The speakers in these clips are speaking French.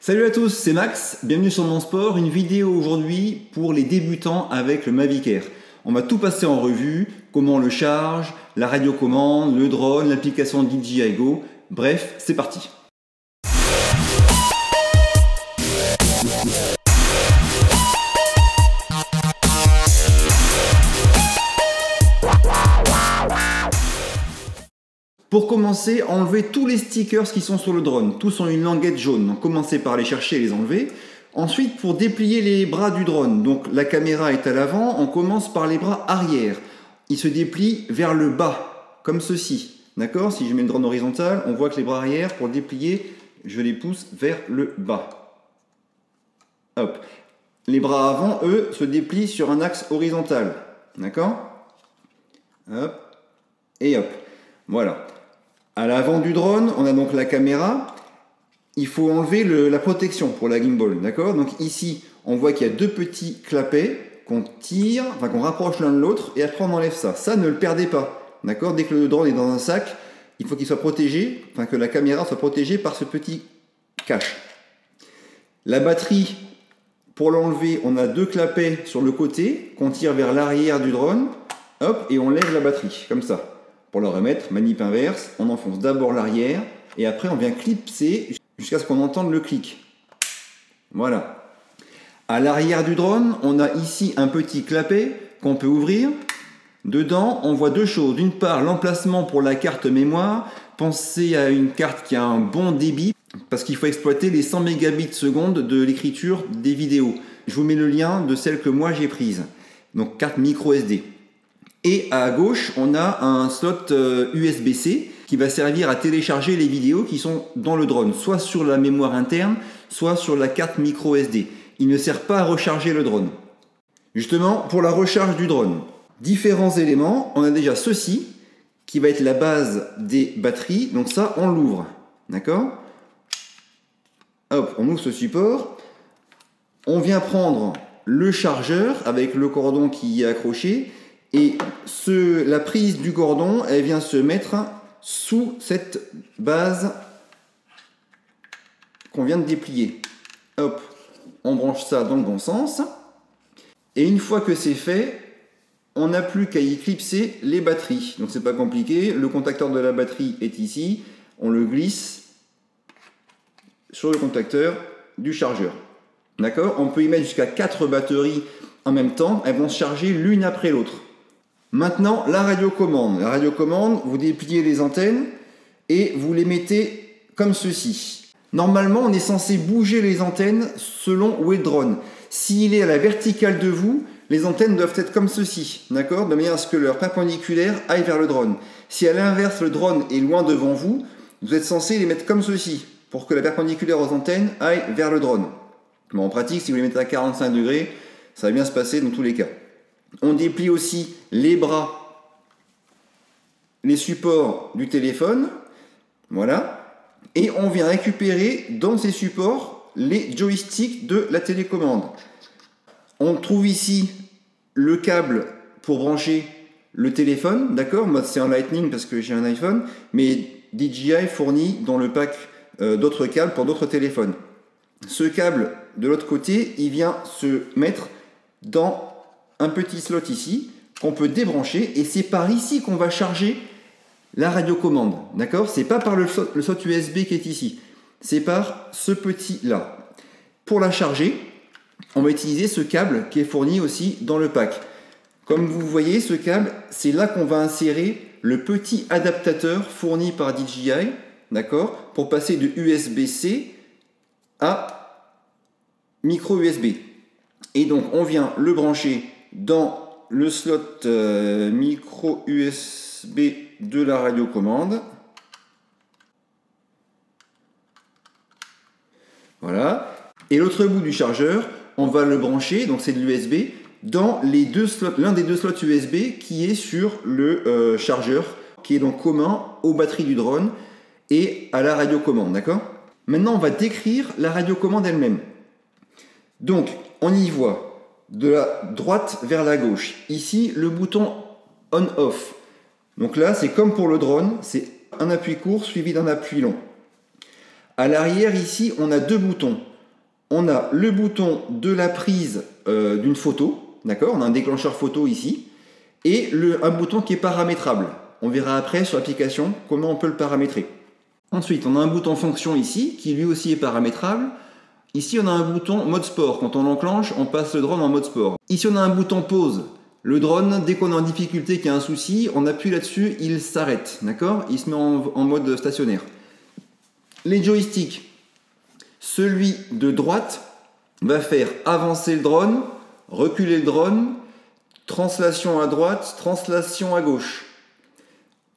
Salut à tous, c'est Max, bienvenue sur Mon Sport, une vidéo aujourd'hui pour les débutants avec le Mavic Air. On va tout passer en revue, comment on le charge, la radiocommande, le drone, l'application DJI Go, bref, c'est parti. Pour commencer, enlevez tous les stickers qui sont sur le drone. Tous ont une languette jaune. Donc commencez par les chercher et les enlever. Ensuite, pour déplier les bras du drone, donc la caméra est à l'avant, on commence par les bras arrière. Ils se déplient vers le bas, comme ceci. D'accord? Si je mets le drone horizontal, on voit que les bras arrière, pour déplier, je les pousse vers le bas. Hop. Les bras avant, eux, se déplient sur un axe horizontal. D'accord? Hop. Et hop. Voilà. À l'avant du drone, on a donc la caméra. Il faut enlever la protection pour la gimbal, d'accord? Donc ici, on voit qu'il y a deux petits clapets qu'on tire, enfin qu'on rapproche l'un de l'autre, et après on enlève ça. Ça, ne le perdez pas, d'accord? Dès que le drone est dans un sac, il faut qu'il soit protégé, enfin que la caméra soit protégée par ce petit cache. La batterie, pour l'enlever, on a deux clapets sur le côté qu'on tire vers l'arrière du drone, hop, et on lève la batterie, comme ça. Pour le remettre, manip inverse, on enfonce d'abord l'arrière et après on vient clipser jusqu'à ce qu'on entende le clic. Voilà. À l'arrière du drone, on a ici un petit clapet qu'on peut ouvrir. Dedans, on voit deux choses. D'une part, l'emplacement pour la carte mémoire. Pensez à une carte qui a un bon débit parce qu'il faut exploiter les 100 mégabits seconde de l'écriture des vidéos. Je vous mets le lien de celle que moi j'ai prise. Donc carte micro SD. Et à gauche, on a un slot USB-C qui va servir à télécharger les vidéos qui sont dans le drone, soit sur la mémoire interne, soit sur la carte micro SD. Il ne sert pas à recharger le drone. Justement, pour la recharge du drone, différents éléments. On a déjà ceci, qui va être la base des batteries. Donc ça, on l'ouvre. D'accord? Hop, on ouvre ce support. On vient prendre le chargeur avec le cordon qui y est accroché. Et la prise du cordon, elle vient se mettre sous cette base qu'on vient de déplier. Hop, on branche ça dans le bon sens. Et une fois que c'est fait, on n'a plus qu'à y clipser les batteries. Donc c'est pas compliqué, le contacteur de la batterie est ici. On le glisse sur le contacteur du chargeur. D'accord? On peut y mettre jusqu'à 4 batteries en même temps. Elles vont se charger l'une après l'autre. Maintenant, la radiocommande. La radiocommande, vous dépliez les antennes et vous les mettez comme ceci. Normalement, on est censé bouger les antennes selon où est le drone. S'il est à la verticale de vous, les antennes doivent être comme ceci, d'accord? De manière à ce que leur perpendiculaire aille vers le drone. Si à l'inverse, le drone est loin devant vous, vous êtes censé les mettre comme ceci, pour que la perpendiculaire aux antennes aille vers le drone. Mais en pratique, si vous les mettez à 45 degrés, ça va bien se passer dans tous les cas. On déplie aussi les bras, les supports du téléphone, voilà, et on vient récupérer dans ces supports les joysticks de la télécommande. On trouve ici le câble pour brancher le téléphone, d'accord? Moi c'est en Lightning parce que j'ai un iPhone, mais DJI fournit dans le pack d'autres câbles pour d'autres téléphones. Ce câble de l'autre côté, il vient se mettre dans un petit slot ici qu'on peut débrancher et c'est par ici qu'on va charger la radiocommande, d'accord? C'est pas par le slot USB qui est ici, c'est par ce petit là. Pour la charger, on va utiliser ce câble qui est fourni aussi dans le pack. Comme vous voyez, ce câble, c'est là qu'on va insérer le petit adaptateur fourni par DJI, d'accord? Pour passer de USB-C à micro USB. Et donc on vient le brancher dans le slot micro USB de la radiocommande. Voilà. Et l'autre bout du chargeur, on va le brancher, donc c'est de l'USB, dans l'un des deux slots USB qui est sur le chargeur, qui est donc commun aux batteries du drone et à la radiocommande, d'accord? Maintenant, on va décrire la radiocommande elle-même. Donc, on y voit de la droite vers la gauche. Ici, le bouton on-off. Donc là, c'est comme pour le drone, c'est un appui court suivi d'un appui long. À l'arrière, ici, on a deux boutons. on a le bouton de la prise d'une photo, d'accord? On a un déclencheur photo ici, et un bouton qui est paramétrable. On verra après sur l'application comment on peut le paramétrer. Ensuite, on a un bouton fonction ici, qui lui aussi est paramétrable. Ici, on a un bouton mode sport. Quand on l'enclenche, on passe le drone en mode sport. Ici, on a un bouton pause. Le drone, dès qu'on est en difficulté, qu'il y a un souci, on appuie là-dessus, il s'arrête, d'accord? Il se met en mode stationnaire. Les joysticks. Celui de droite va faire avancer le drone, reculer le drone, translation à droite, translation à gauche.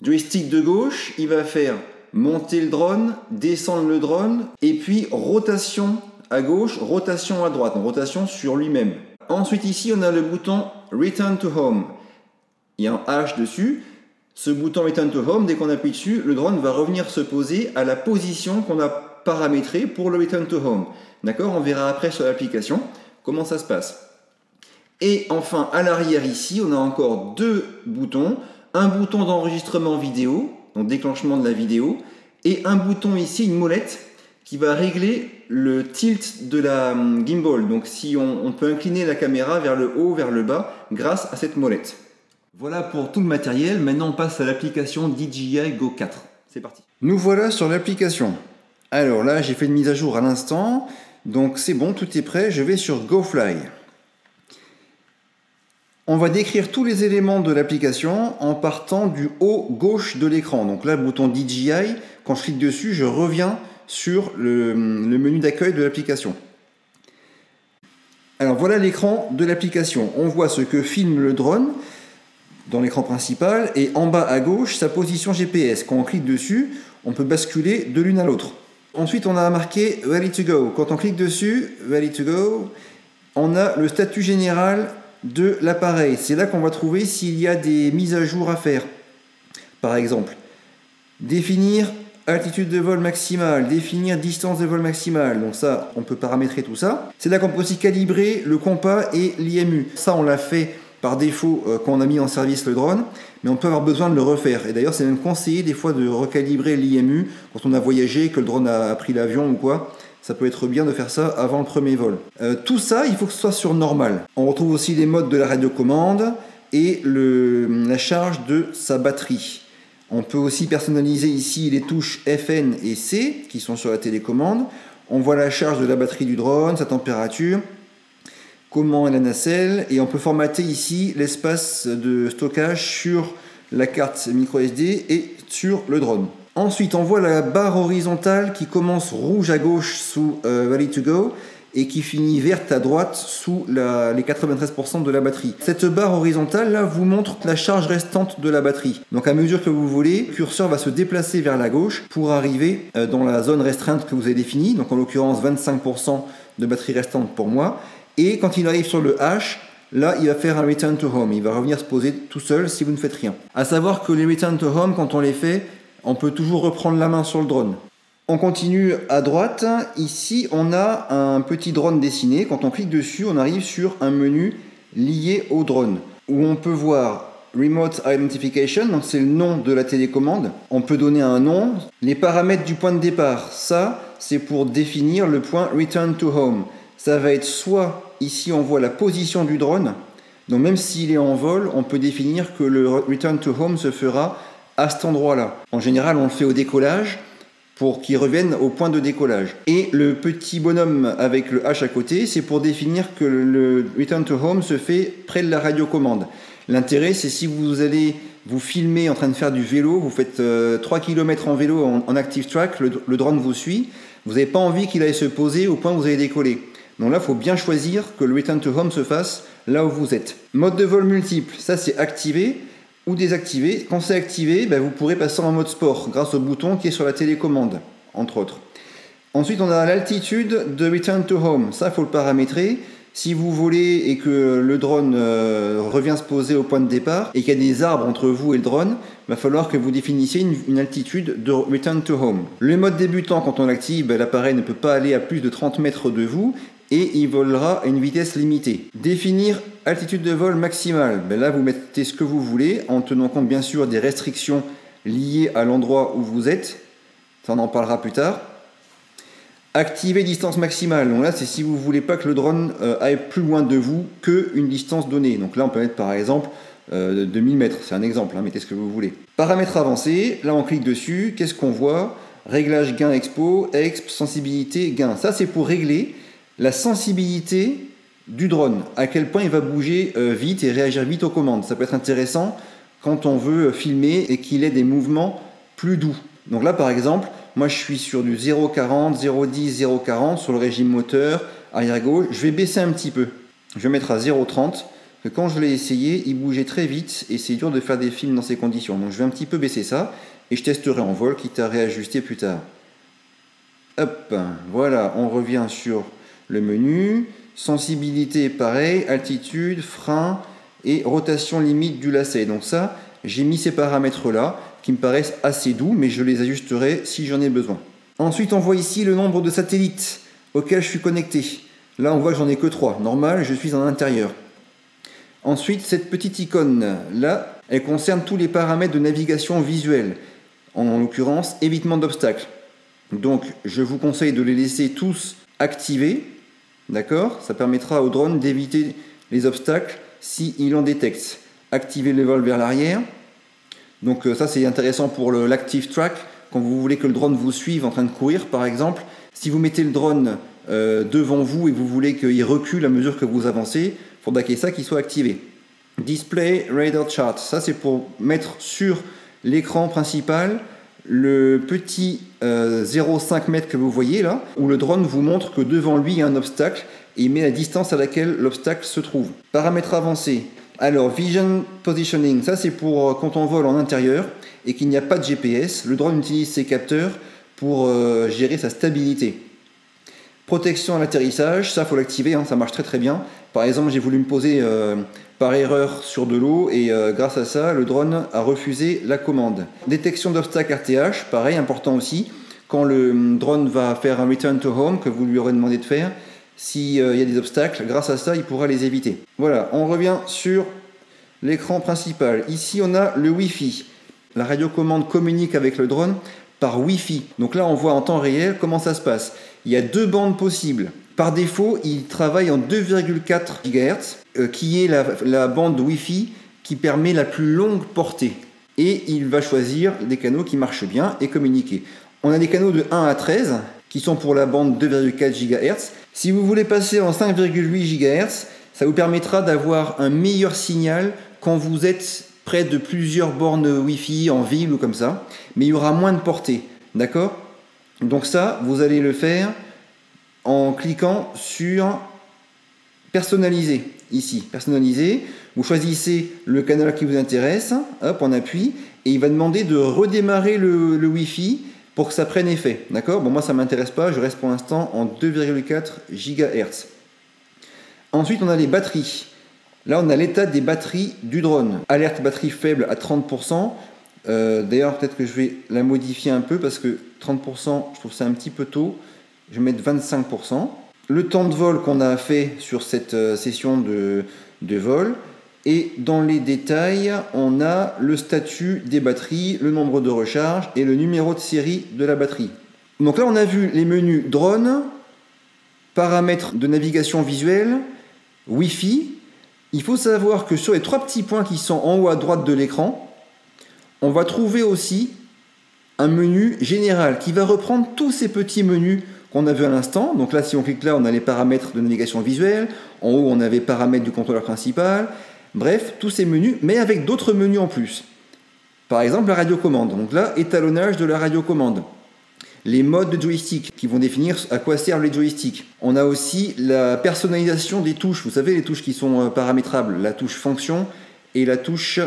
Joystick de gauche, il va faire monter le drone, descendre le drone, et puis rotation à gauche, rotation à droite, donc rotation sur lui-même. Ensuite ici, on a le bouton Return to Home. Il y a un H dessus. Ce bouton Return to Home, dès qu'on appuie dessus, le drone va revenir se poser à la position qu'on a paramétrée pour le Return to Home. D'accord? On verra après sur l'application comment ça se passe. Et enfin, à l'arrière ici, on a encore deux boutons. Un bouton d'enregistrement vidéo, donc déclenchement de la vidéo, et un bouton ici, une molette, qui va régler le tilt de la gimbal. Donc si on peut incliner la caméra vers le haut, vers le bas, grâce à cette molette. Voilà pour tout le matériel. Maintenant, on passe à l'application DJI Go 4. C'est parti. Nous voilà sur l'application. Alors là, j'ai fait une mise à jour à l'instant. Donc c'est bon, tout est prêt. Je vais sur GoFly. On va décrire tous les éléments de l'application en partant du haut gauche de l'écran. Donc là, le bouton DJI, quand je clique dessus, je reviens sur le menu d'accueil de l'application. Alors voilà l'écran de l'application. On voit ce que filme le drone dans l'écran principal et en bas à gauche sa position GPS. Quand on clique dessus, on peut basculer de l'une à l'autre. Ensuite, on a marqué Ready to go. Quand on clique dessus, Ready to go, on a le statut général de l'appareil. C'est là qu'on va trouver s'il y a des mises à jour à faire. Par exemple, définir altitude de vol maximale, définir distance de vol maximale. Donc ça, on peut paramétrer tout ça. C'est là qu'on peut aussi calibrer le compas et l'IMU. Ça, on l'a fait par défaut quand on a mis en service le drone, mais on peut avoir besoin de le refaire. Et d'ailleurs, c'est même conseillé des fois de recalibrer l'IMU quand on a voyagé, que le drone a pris l'avion ou quoi. Ça peut être bien de faire ça avant le premier vol. Tout ça, il faut que ce soit sur normal. On retrouve aussi les modes de la radiocommande et la charge de sa batterie. On peut aussi personnaliser ici les touches FN et C qui sont sur la télécommande. On voit la charge de la batterie du drone, sa température, comment est la nacelle, et on peut formater ici l'espace de stockage sur la carte microSD et sur le drone. Ensuite, on voit la barre horizontale qui commence rouge à gauche sous Ready to Go et qui finit verte à droite sous les 93% de la batterie. Cette barre horizontale là vous montre la charge restante de la batterie. Donc à mesure que vous voulez, le curseur va se déplacer vers la gauche pour arriver dans la zone restreinte que vous avez définie, donc en l'occurrence 25% de batterie restante pour moi. Et quand il arrive sur le H, là il va faire un Return to Home, il va revenir se poser tout seul si vous ne faites rien. A savoir que les Return to Home, quand on les fait, on peut toujours reprendre la main sur le drone. On continue à droite. Ici, on a un petit drone dessiné. Quand on clique dessus, on arrive sur un menu lié au drone où on peut voir Remote Identification, donc c'est le nom de la télécommande. On peut donner un nom. Les paramètres du point de départ, ça, c'est pour définir le point Return to Home. Ça va être soit, ici, on voit la position du drone. Donc même s'il est en vol, on peut définir que le Return to Home se fera à cet endroit-là. En général, on le fait au décollage pour qu'il revienne au point de décollage. Et le petit bonhomme avec le H à côté, c'est pour définir que le Return to Home se fait près de la radiocommande. L'intérêt, c'est si vous allez vous filmer en train de faire du vélo, vous faites 3 km en vélo en active track, le drone vous suit, vous n'avez pas envie qu'il aille se poser au point où vous allez décoller. Donc là, il faut bien choisir que le Return to Home se fasse là où vous êtes. Mode de vol multiple, ça c'est activé ou désactivé. Quand c'est activé, vous pourrez passer en mode sport grâce au bouton qui est sur la télécommande, entre autres. Ensuite, on a l'altitude de Return to Home. Ça, il faut le paramétrer. Si vous volez et que le drone revient se poser au point de départ et qu'il y a des arbres entre vous et le drone, il va falloir que vous définissiez une altitude de Return to Home. Le mode débutant, quand on l'active, l'appareil ne peut pas aller à plus de 30 mètres de vous et il volera à une vitesse limitée. Définir altitude de vol maximale. Là, vous mettez ce que vous voulez en tenant compte bien sûr des restrictions liées à l'endroit où vous êtes. Ça, on en parlera plus tard. Activer distance maximale. Donc là, c'est si vous voulez pas que le drone aille plus loin de vous qu'une distance donnée. Donc là, on peut mettre par exemple 2000 mètres. C'est un exemple, hein, mettez ce que vous voulez. Paramètres avancés. Là, on clique dessus. Qu'est-ce qu'on voit? Réglage gain expo, exp, sensibilité, gain. Ça, c'est pour régler la sensibilité du drone. À quel point il va bouger vite et réagir vite aux commandes. Ça peut être intéressant quand on veut filmer et qu'il ait des mouvements plus doux. Donc là, par exemple, moi je suis sur du 0,40, 0,10, 0,40 sur le régime moteur, arrière gauche. Je vais baisser un petit peu. Je vais mettre à 0,30. Que quand je l'ai essayé, il bougeait très vite et c'est dur de faire des films dans ces conditions. Donc je vais un petit peu baisser ça et je testerai en vol, quitte à réajuster plus tard. Hop, voilà, on revient sur le menu. Sensibilité, pareil, altitude, frein et rotation limite du lacet. Donc ça, j'ai mis ces paramètres-là qui me paraissent assez doux, mais je les ajusterai si j'en ai besoin. Ensuite, on voit ici le nombre de satellites auxquels je suis connecté. Là, on voit que j'en ai que 3. Normal, je suis en intérieur. Ensuite, cette petite icône là, elle concerne tous les paramètres de navigation visuelle. En l'occurrence, évitement d'obstacles. Donc, je vous conseille de les laisser tous activés. D'accord? Ça permettra au drone d'éviter les obstacles s'il en détecte. Activer le vol vers l'arrière. Donc ça c'est intéressant pour l'active track, quand vous voulez que le drone vous suive en train de courir par exemple. Si vous mettez le drone devant vous et vous voulez qu'il recule à mesure que vous avancez, il faudra qu'il y ait ça qui soit activé. Display Radar Chart, ça c'est pour mettre sur l'écran principal le petit 0,5 m que vous voyez là, où le drone vous montre que devant lui il y a un obstacle et il met la distance à laquelle l'obstacle se trouve. Paramètres avancés. Alors, Vision Positioning, ça c'est pour quand on vole en intérieur et qu'il n'y a pas de GPS. Le drone utilise ses capteurs pour gérer sa stabilité. Protection à l'atterrissage, ça faut l'activer, hein, ça marche très très bien. Par exemple, j'ai voulu me poser par erreur sur de l'eau et grâce à ça, le drone a refusé la commande. Détection d'obstacles RTH, pareil, important aussi. Quand le drone va faire un return to home que vous lui aurez demandé de faire, s'il y a des obstacles, grâce à ça, il pourra les éviter. Voilà, on revient sur l'écran principal. Ici, on a le Wi-Fi. La radiocommande communique avec le drone par Wi-Fi. Donc là, on voit en temps réel comment ça se passe. Il y a 2 bandes possibles. Par défaut, il travaille en 2,4 GHz, qui est la bande Wi-Fi qui permet la plus longue portée. Et il va choisir des canaux qui marchent bien et communiquer. On a des canaux de 1 à 13 qui sont pour la bande 2,4 GHz. Si vous voulez passer en 5,8 GHz, ça vous permettra d'avoir un meilleur signal quand vous êtes près de plusieurs bornes Wi-Fi en ville ou comme ça, mais il y aura moins de portée, d'accord? Donc ça, vous allez le faire en cliquant sur personnaliser, ici, personnaliser. Vous choisissez le canal qui vous intéresse, hop, on appuie, et il va demander de redémarrer le Wi-Fi pour que ça prenne effet, d'accord? Bon, moi ça ne m'intéresse pas, je reste pour l'instant en 2,4 GHz. Ensuite, on a les batteries. Là, on a l'état des batteries du drone. Alerte batterie faible à 30%. D'ailleurs, peut-être que je vais la modifier un peu parce que 30%, je trouve ça un petit peu tôt. Je vais mettre 25%. Le temps de vol qu'on a fait sur cette session de vol. Et dans les détails, on a le statut des batteries, le nombre de recharges et le numéro de série de la batterie. Donc là, on a vu les menus drone, paramètres de navigation visuelle, Wi-Fi. Il faut savoir que sur les 3 petits points qui sont en haut à droite de l'écran, on va trouver aussi un menu général qui va reprendre tous ces petits menus qu'on a vu à l'instant. Donc là, si on clique là, on a les paramètres de navigation visuelle. En haut, on avait paramètres du contrôleur principal. Bref, tous ces menus, mais avec d'autres menus en plus. Par exemple, la radiocommande. Donc là, étalonnage de la radiocommande. Les modes de joystick qui vont définir à quoi servent les joysticks. On a aussi la personnalisation des touches. Vous savez, les touches qui sont paramétrables. La touche fonction et la touche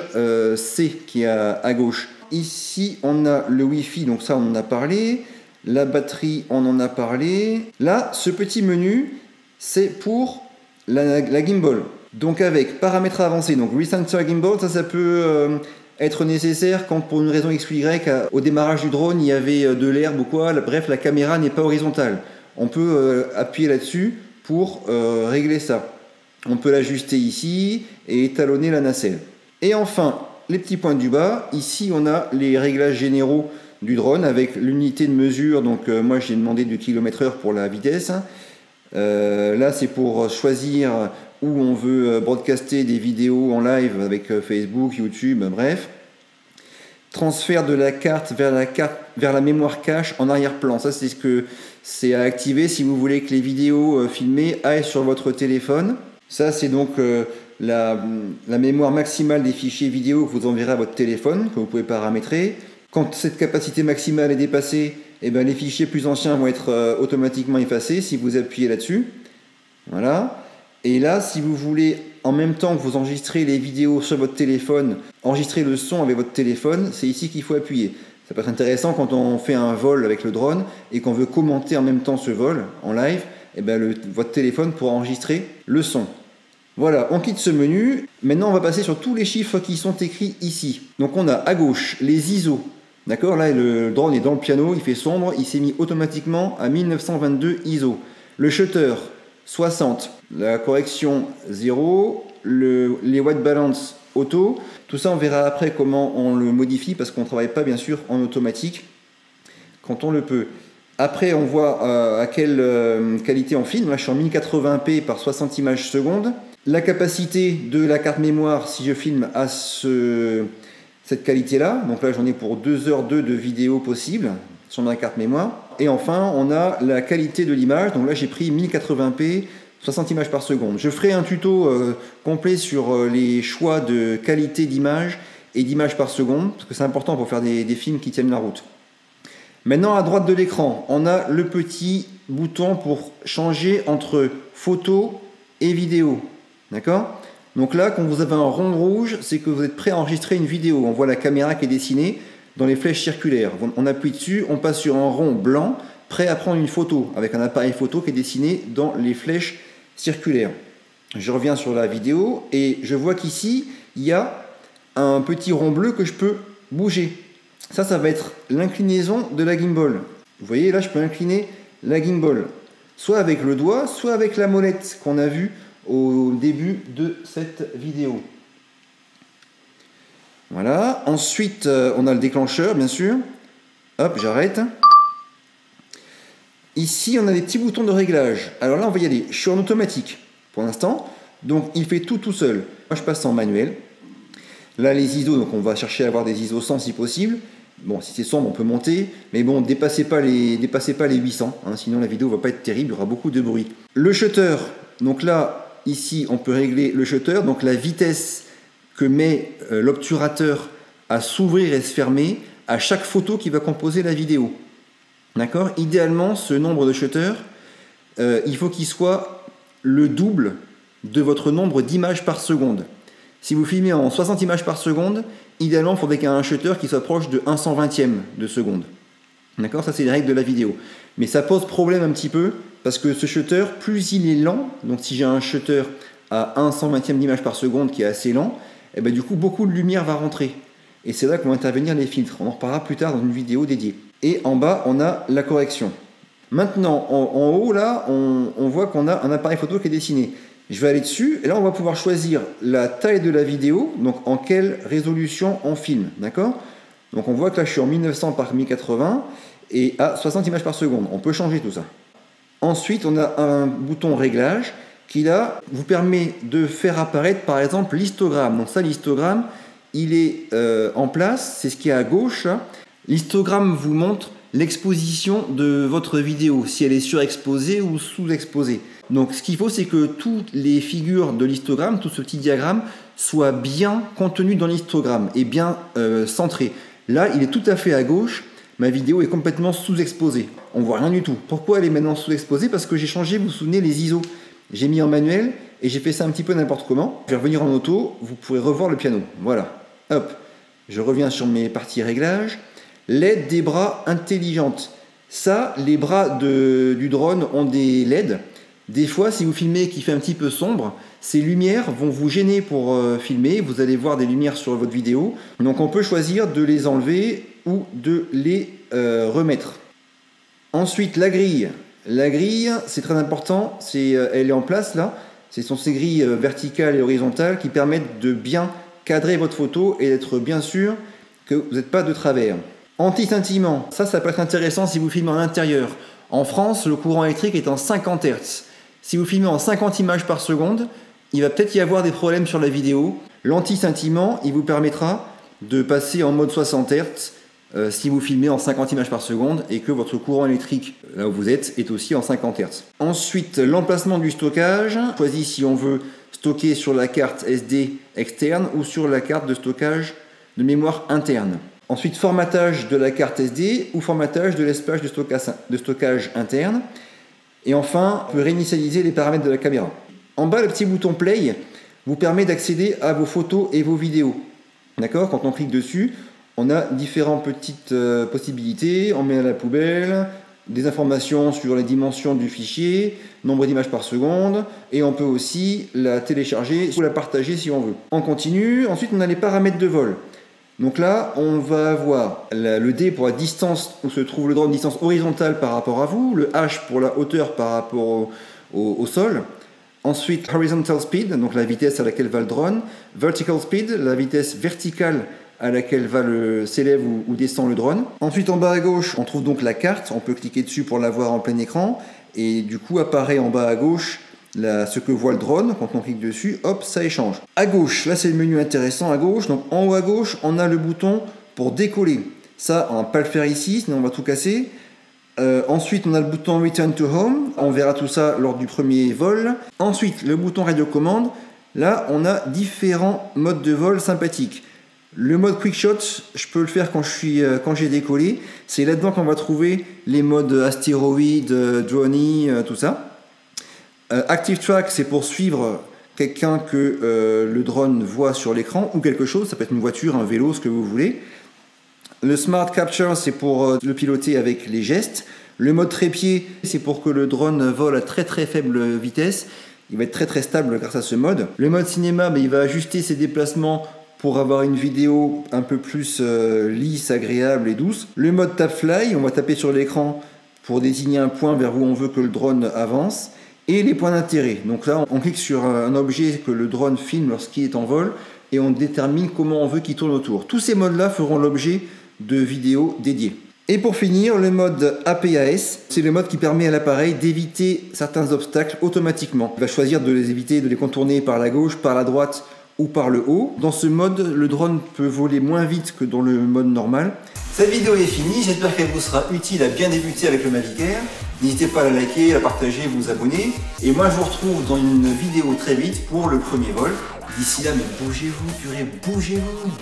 C qui est à gauche. Ici, on a le Wi-Fi, donc ça, on en a parlé. La batterie, on en a parlé. Là, ce petit menu, c'est pour la gimbal. Donc avec paramètres avancés, donc recenter gimbal, ça peut être nécessaire quand pour une raison X ou Y, au démarrage du drone, il y avait de l'herbe ou quoi, bref, la caméra n'est pas horizontale. On peut appuyer là-dessus pour régler ça. On peut l'ajuster ici et étalonner la nacelle. Et enfin, les petits points du bas, ici on a les réglages généraux du drone avec l'unité de mesure. Donc moi j'ai demandé du km/h pour la vitesse. Là c'est pour choisir où on veut broadcaster des vidéos en live avec Facebook, YouTube, bref. Transfert de la carte vers la mémoire cache en arrière-plan. Ça c'est ce que c'est à activer si vous voulez que les vidéos filmées aillent sur votre téléphone. Ça c'est donc la mémoire maximale des fichiers vidéo que vous enverrez à votre téléphone, que vous pouvez paramétrer. Quand cette capacité maximale est dépassée, eh bien, les fichiers plus anciens vont être automatiquement effacés si vous appuyez là-dessus. Voilà. Et là, si vous voulez, en même temps que vous enregistrez les vidéos sur votre téléphone, enregistrer le son avec votre téléphone, c'est ici qu'il faut appuyer. Ça peut être intéressant quand on fait un vol avec le drone et qu'on veut commenter en même temps ce vol en live, eh bien, votre téléphone pourra enregistrer le son. Voilà, on quitte ce menu. Maintenant, on va passer sur tous les chiffres qui sont écrits ici. Donc, on a à gauche les ISO. D'accord, là, le drone est dans le piano, il fait sombre, il s'est mis automatiquement à 1922 ISO. Le shutter, 60. La correction, 0. Les white balance, auto. Tout ça, on verra après comment on le modifie parce qu'on ne travaille pas, bien sûr, en automatique quand on le peut. Après, on voit à quelle qualité on filme. Là, je suis en 1080p par 60 images secondes. La capacité de la carte mémoire, si je filme à cette qualité-là. Donc là, j'en ai pour 2h02 de vidéo possible sur ma carte mémoire. Et enfin, on a la qualité de l'image. Donc là, j'ai pris 1080p, 60 images par seconde. Je ferai un tuto complet sur les choix de qualité d'image et d'image par seconde, parce que c'est important pour faire des films qui tiennent la route. Maintenant, à droite de l'écran, on a le petit bouton pour changer entre photo et vidéo. D'accord ? Donc là, quand vous avez un rond rouge, c'est que vous êtes prêt à enregistrer une vidéo. On voit la caméra qui est dessinée dans les flèches circulaires. On appuie dessus, on passe sur un rond blanc, prêt à prendre une photo, avec un appareil photo qui est dessiné dans les flèches circulaires. Je reviens sur la vidéo et je vois qu'ici, il y a un petit rond bleu que je peux bouger. Ça va être l'inclinaison de la gimbal. Vous voyez, là, je peux incliner la gimbal, soit avec le doigt, soit avec la molette qu'on a vue au début de cette vidéo. Voilà. Ensuite, on a le déclencheur, bien sûr. Hop, j'arrête. Ici, on a des petits boutons de réglage. Alors là, on va y aller. Je suis en automatique pour l'instant. Donc, il fait tout seul. Moi, je passe en manuel. Là, les ISO, donc on va chercher à avoir des ISO 100 si possible. Bon, si c'est sombre, on peut monter. Mais bon, dépassez pas les 800. Hein, sinon, la vidéo va pas être terrible. Il y aura beaucoup de bruit. Le shutter. Donc là, ici, on peut régler le shutter. Donc la vitesse que met l'obturateur à s'ouvrir et se fermer à chaque photo qui va composer la vidéo. D'accord ? Idéalement, ce nombre de shutters, il faut qu'il soit le double de votre nombre d'images par seconde. Si vous filmez en 60 images par seconde, idéalement, il faudrait qu'il y ait un shutter qui soit proche de 1/120e de seconde. D'accord ? Ça, c'est les règles de la vidéo. Mais ça pose problème un petit peu, parce que ce shutter, plus il est lent, donc si j'ai un shutter à 1/120e d'image par seconde qui est assez lent, et ben du coup, beaucoup de lumière va rentrer. Et c'est là qu'on va intervenir les filtres. On en reparlera plus tard dans une vidéo dédiée. Et en bas, on a la correction. Maintenant, en haut, là, on voit qu'on a un appareil photo qui est dessiné. Je vais aller dessus, et là, on va pouvoir choisir la taille de la vidéo, donc en quelle résolution on filme. D'accord ? Donc on voit que là, je suis en 1900 par 1080 et à 60 images par seconde. On peut changer tout ça. Ensuite, on a un bouton réglage qui, là, vous permet de faire apparaître, par exemple, l'histogramme. Donc ça, l'histogramme, il est en place, c'est ce qui est à gauche. L'histogramme vous montre l'exposition de votre vidéo, si elle est surexposée ou sous-exposée. Donc ce qu'il faut, c'est que toutes les figures de l'histogramme, tout ce petit diagramme, soient bien contenues dans l'histogramme et bien centrées. Là, il est tout à fait à gauche, ma vidéo est complètement sous-exposée. On voit rien du tout. Pourquoi elle est maintenant sous-exposée ? Parce que j'ai changé, vous vous souvenez, les ISO. J'ai mis en manuel et j'ai fait ça un petit peu n'importe comment. Je vais revenir en auto, vous pourrez revoir le piano. Voilà. Hop, je reviens sur mes parties réglages. LED des bras intelligentes. Ça, les bras du drone ont des LED. Des fois, si vous filmez et qu'il fait un petit peu sombre, ces lumières vont vous gêner pour filmer. Vous allez voir des lumières sur votre vidéo. Donc on peut choisir de les enlever ou de les remettre. Ensuite, la grille. La grille, c'est très important. Elle est en place là. Ce sont ces grilles verticales et horizontales qui permettent de bien cadrer votre photo et d'être bien sûr que vous n'êtes pas de travers. Anti-scintillement, ça peut être intéressant si vous filmez en intérieur. En France, le courant électrique est en 50 Hz. Si vous filmez en 50 images par seconde, il va peut-être y avoir des problèmes sur la vidéo. L'anti-scintillement, il vous permettra de passer en mode 60 Hz si vous filmez en 50 images par seconde et que votre courant électrique, là où vous êtes, est aussi en 50 Hz. Ensuite, l'emplacement du stockage. On choisit si on veut stocker sur la carte SD externe ou sur la carte de stockage de mémoire interne. Ensuite, formatage de la carte SD ou formatage de l'espace de stockage interne. Et enfin, on peut réinitialiser les paramètres de la caméra. En bas, le petit bouton Play vous permet d'accéder à vos photos et vos vidéos. D'accord ? Quand on clique dessus, on a différentes petites possibilités. On met à la poubelle, des informations sur les dimensions du fichier, nombre d'images par seconde, et on peut aussi la télécharger ou la partager si on veut. On continue. Ensuite, on a les paramètres de vol. Donc là, on va avoir le D pour la distance où se trouve le drone, distance horizontale par rapport à vous, le H pour la hauteur par rapport au sol. Ensuite, horizontal speed, donc la vitesse à laquelle va le drone. Vertical speed, la vitesse verticale à laquelle s'élève ou descend le drone. Ensuite, en bas à gauche, on trouve donc la carte. On peut cliquer dessus pour la voir en plein écran. Et du coup, apparaît en bas à gauche ce que voit le drone. Quand on clique dessus, hop, ça échange. À gauche, là c'est le menu intéressant à gauche. Donc en haut à gauche, on a le bouton pour décoller. Ça, on va pas le faire ici, sinon on va tout casser. Ensuite, on a le bouton Return to Home. On verra tout ça lors du premier vol. Ensuite, le bouton radiocommande. Là, on a différents modes de vol sympathiques. Le mode Quick Shot, je peux le faire quand j'ai décollé. C'est là-dedans qu'on va trouver les modes astéroïde, droney, tout ça. Active Track, c'est pour suivre quelqu'un que le drone voit sur l'écran ou quelque chose. Ça peut être une voiture, un vélo, ce que vous voulez. Le Smart Capture, c'est pour le piloter avec les gestes. Le mode trépied, c'est pour que le drone vole à très très faible vitesse. Il va être très très stable grâce à ce mode. Le mode cinéma, il va ajuster ses déplacements pour avoir une vidéo un peu plus lisse, agréable et douce. Le mode Tap Fly, on va taper sur l'écran pour désigner un point vers où on veut que le drone avance. Et les points d'intérêt. Donc là, on clique sur un objet que le drone filme lorsqu'il est en vol et on détermine comment on veut qu'il tourne autour. Tous ces modes-là feront l'objet de vidéos dédiées. Et pour finir, le mode APAS, c'est le mode qui permet à l'appareil d'éviter certains obstacles automatiquement. Il va choisir de les éviter, de les contourner par la gauche, par la droite ou par le haut. Dans ce mode, le drone peut voler moins vite que dans le mode normal. Cette vidéo est finie, j'espère qu'elle vous sera utile à bien débuter avec le Mavic Air. N'hésitez pas à la liker, à la partager, à vous abonner. Et moi je vous retrouve dans une vidéo très vite pour le premier vol. D'ici là, mais bougez-vous, purée, bougez-vous.